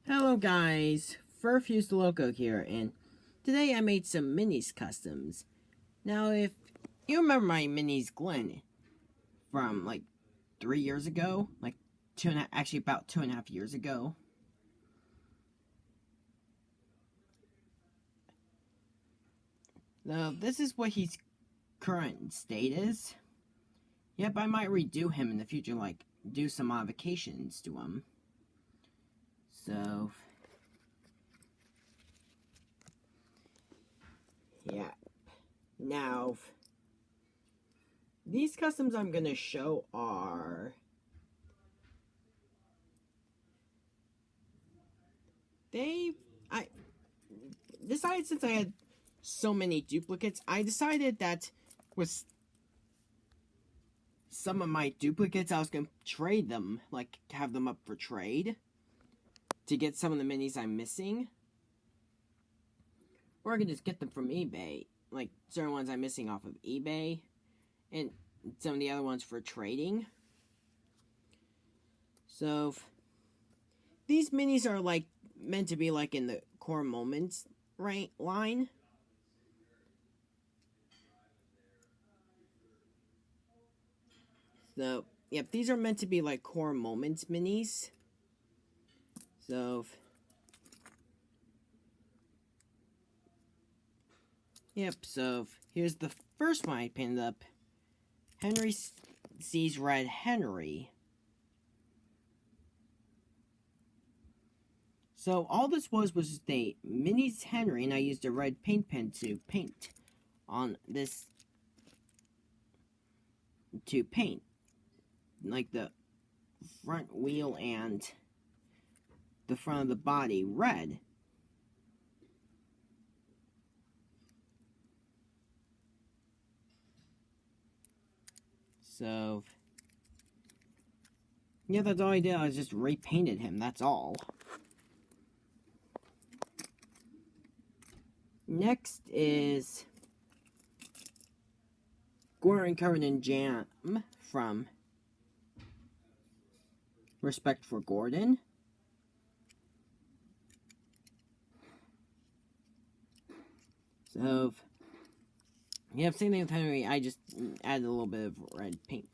Hello guys, Furfuse the Loco here, and today I made some minis customs. Now if you remember my minis Glenn from like 3 years ago, like actually about 2.5 years ago. Now this is what his current state is. Yep, I might redo him in the future, like do some modifications to him. So yeah. Now, these customs I'm going to show are I decided, since I had so many duplicates, I decided that with some of my duplicates I was going to trade them, like have them up for trade to get some of the minis I'm missing. Or I can just get them from eBay, like certain ones I'm missing off of eBay, and some of the other ones for trading. So these minis are like meant to be like in the core moments line. So yep, these are meant to be like core moments minis. So yep, so here's the first one I pinned up. Henry sees Red Henry. So all this was just a minis Henry, and I used a red paint pen to paint on this, to paint like the front wheel and the front of the body red. So yeah, that's all I did. I just repainted him, that's all. Next is Gordon covered in jam from Respect for Gordon. So yeah, same thing with Henry. I just added a little bit of red paint.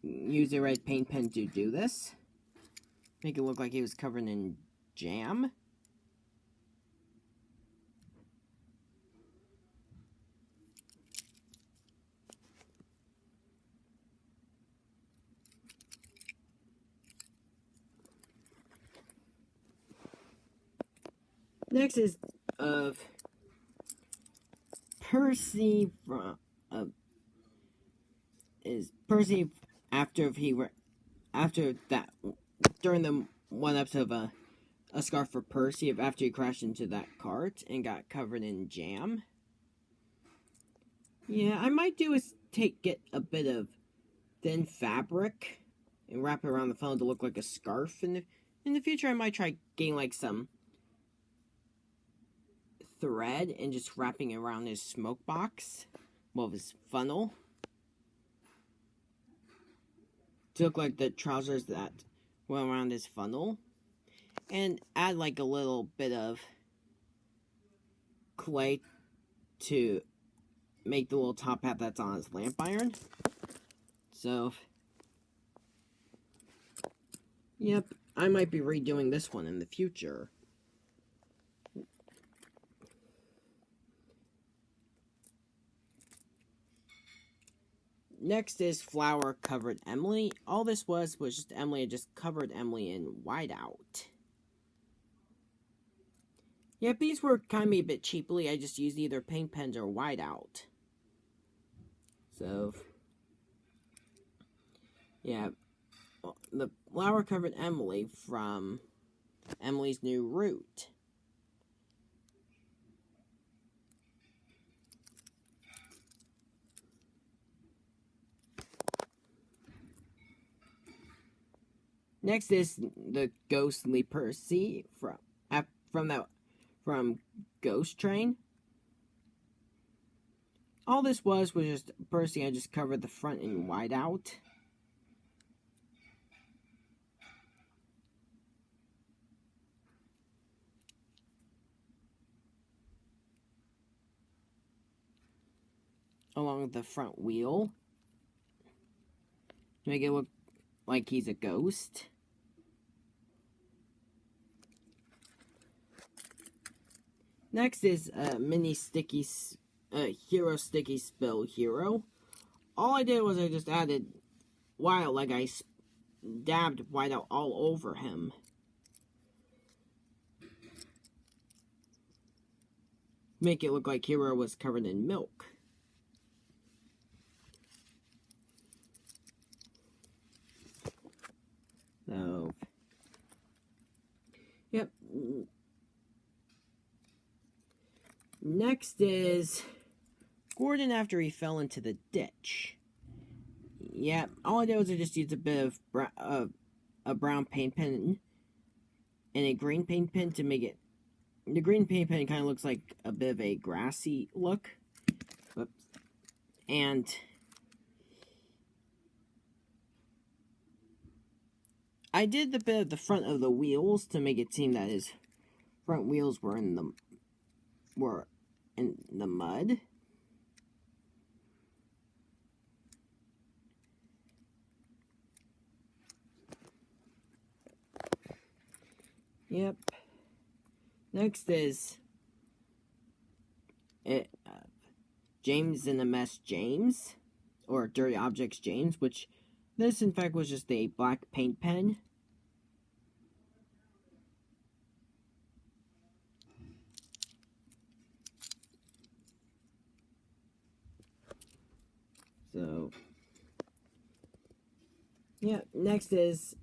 Use a red paint pen to do this. Make it look like he was covered in jam. Next is Percy from Percy after that, during the one episode of a Scarf for Percy, after he crashed into that cart and got covered in jam. Yeah, I might do is get a bit of thin fabric and wrap it around the funnel to look like a scarf. In the future, I might try getting like some thread and just wrapping it around his smoke box, well, his funnel, to look like the trousers that went around his funnel, and add like a little bit of clay to make the little top hat that's on his lamp iron. So yep, I might be redoing this one in the future. Next is Flower covered Emily. All this was just Emily had just covered Emily in whiteout. Yep, these were kind of a bit cheaply. I just used either paint pens or whiteout. So yeah, the Flower covered Emily from Emily's New Route. Next is the ghostly Percy from Ghost Train. All this was just Percy. I just covered the front in whiteout. along the front wheel to make it look like he's a ghost. Next is mini sticky hero sticky spill hero. All I did was I just added white, like I dabbed white out all over him. Make it look like Hero was covered in milk. So, yep. Next is Gordon after he fell into the ditch. Yep, all I did was I just used a bit of a brown paint pen and a green paint pen to make it. The green paint pen kind of looks like a bit of a grassy look. Whoops. And I did the bit of the front of the wheels to make it seem that his front wheels were in the mud. Yep. Next is James in a Mess James, or Dirty Objects James, which this in fact was just a black paint pen. So, yeah, next is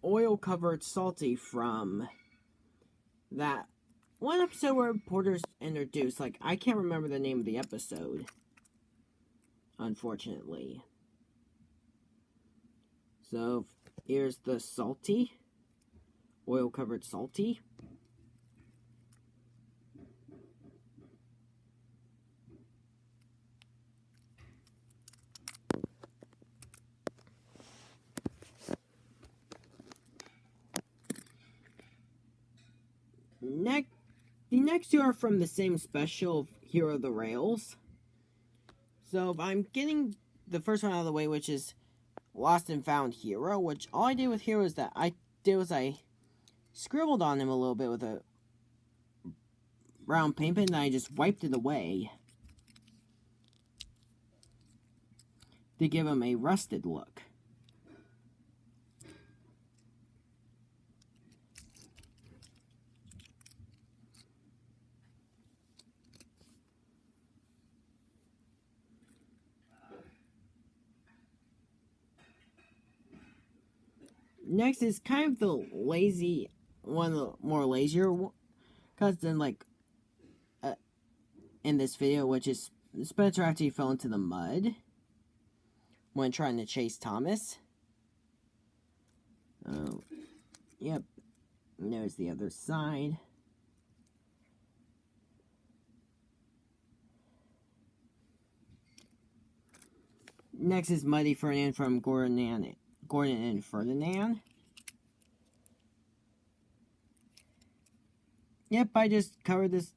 Oil Covered Salty from that one episode where Porter's introduced. Like, I can't remember the name of the episode, unfortunately. So, here's the Salty. Oil Covered Salty. The next two are from the same special of Hero of the Rails. So I'm getting the first one out of the way, which is Lost and Found Hero, which all I did with Hero is that I scribbled on him a little bit with a brown paint pen and I just wiped it away to give him a rusted look. Next is kind of the lazy one, of the more lazier cousin, like in this video, which is Spencer after he fell into the mud when trying to chase Thomas. Yep. And there's the other side. Next is Muddy Ferdinand from Gordon and Ferdinand. Yep, I just covered this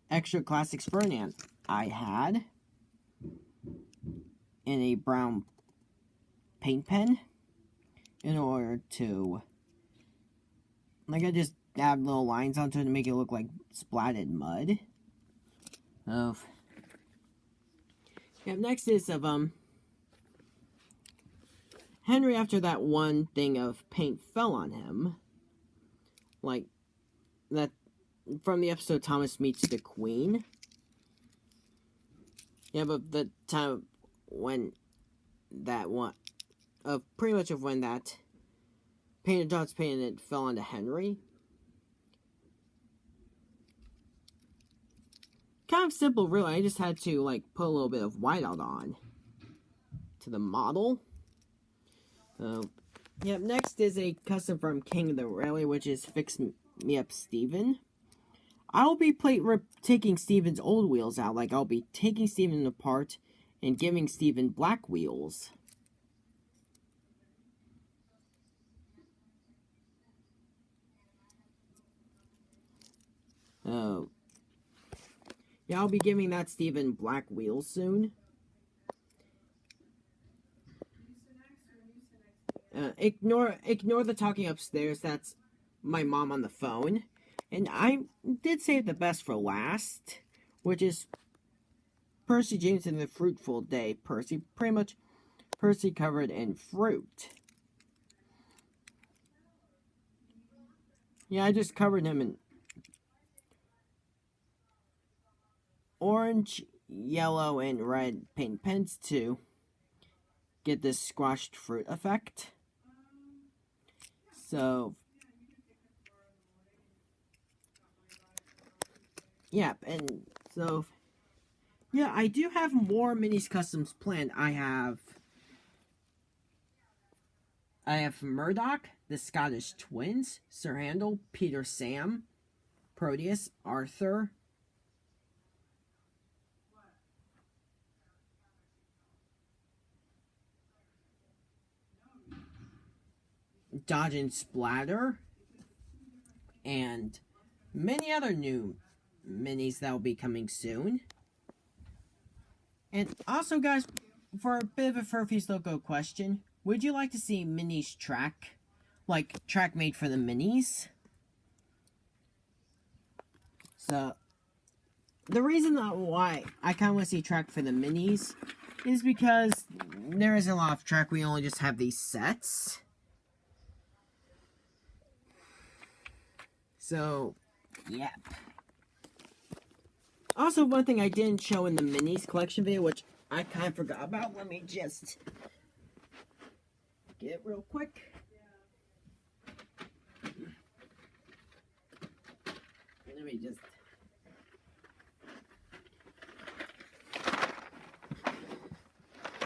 extra classics Ferdinand I had in a brown paint pen in order to, like, I just add little lines onto it to make it look like splatted mud. Yep, next is of Henry after that one thing of paint fell on him. Like that from the episode Thomas Meets the Queen. Yeah, but the time when that one pretty much of when that painted dots painted fell onto Henry. Kind of simple, really. I just had to, like, put a little bit of whiteout on to the model. Yep, next is a custom from King of the Railway, which is Fix Me Up Steven. I'll be taking Steven's old wheels out. Like, I'll be taking Steven apart and giving Steven black wheels. Oh. Yeah, I'll be giving that Steven black wheels soon. Ignore the talking upstairs. That's my mom on the phone. And I did save the best for last, which is Percy James and the Fruitful Day. Percy, pretty much Percy covered in fruit. Yeah, I just covered him in orange, yellow, and red paint pens to get this squashed fruit effect. So, yeah, and so, yeah, I do have more minis customs planned. I have Murdoch, the Scottish Twins, Sir Handel, Peter Sam, Proteus, Arthur, Dodge and Splatter, and many other new minis that will be coming soon. And also, guys, for a bit of a Furfy's Loco question, would you like to see minis track? Like, track made for the minis? So, the reason why I kind of want to see track for the minis is because there isn't a lot of track. We only just have these sets. So, yep. Also, one thing I didn't show in the minis collection video, which I kind of forgot about. Let me just get it real quick. Let me just...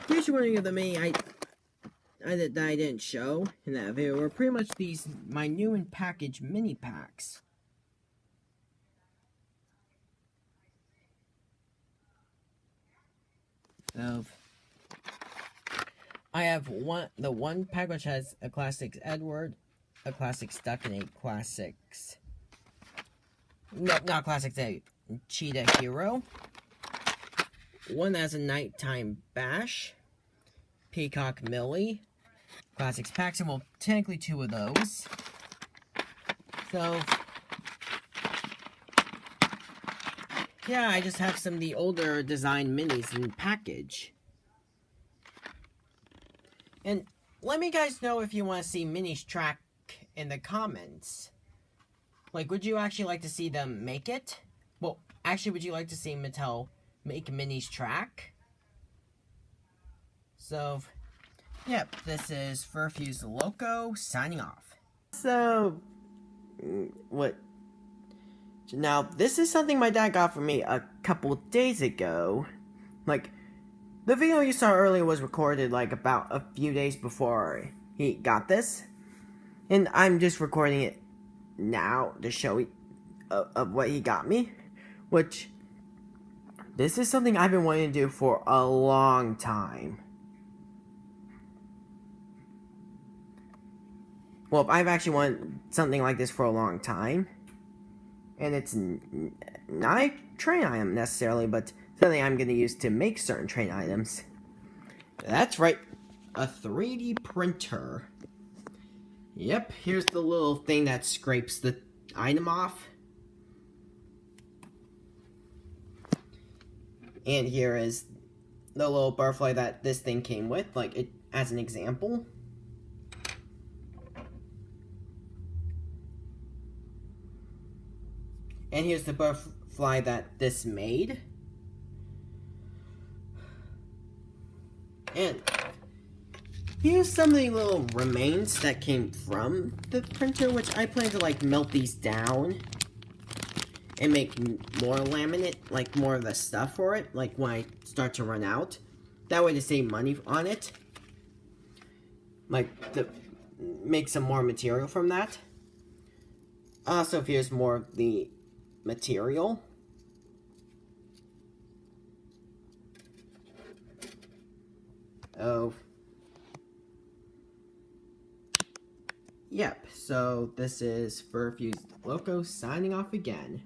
Here's one of the mini that I didn't show in that video were pretty much these, my new and packaged mini packs. So, I have the one pack which has a Classics Edward, a Classics Duck, and a Classics... No, not Classics, a Cheetah Hero. One that has a Nighttime Bash, Peacock Millie, Classics packs, and well, technically two of those. So, yeah, I just have some of the older design minis in package. And let me guys know if you want to see minis track in the comments. Like, would you actually like to see them make it? Well, actually, would you like to see Mattel make minis track? So, yep, this is Furfy's Loco signing off. So, what? Now, this is something my dad got for me a couple days ago. Like, the video you saw earlier was recorded, like, about a few days before he got this. And I'm just recording it now to show of what he got me. Which, this is something I've been wanting to do for a long time. Well, I've actually wanted something like this for a long time. And it's not a train item necessarily, but something I'm going to use to make certain train items. That's right, a 3D printer. Yep, here's the little thing that scrapes the item off. And here is the little butterfly that this thing came with, like it as an example. And here's the butterfly that this made. And here's some of the little remains that came from the printer, which I plan to like melt these down and make more laminate, like more of the stuff for it, like when I start to run out. That way to save money on it. Like, make some more material from that. Also, here's more of the material. Oh. Yep, so this is Furfy's Loco signing off again.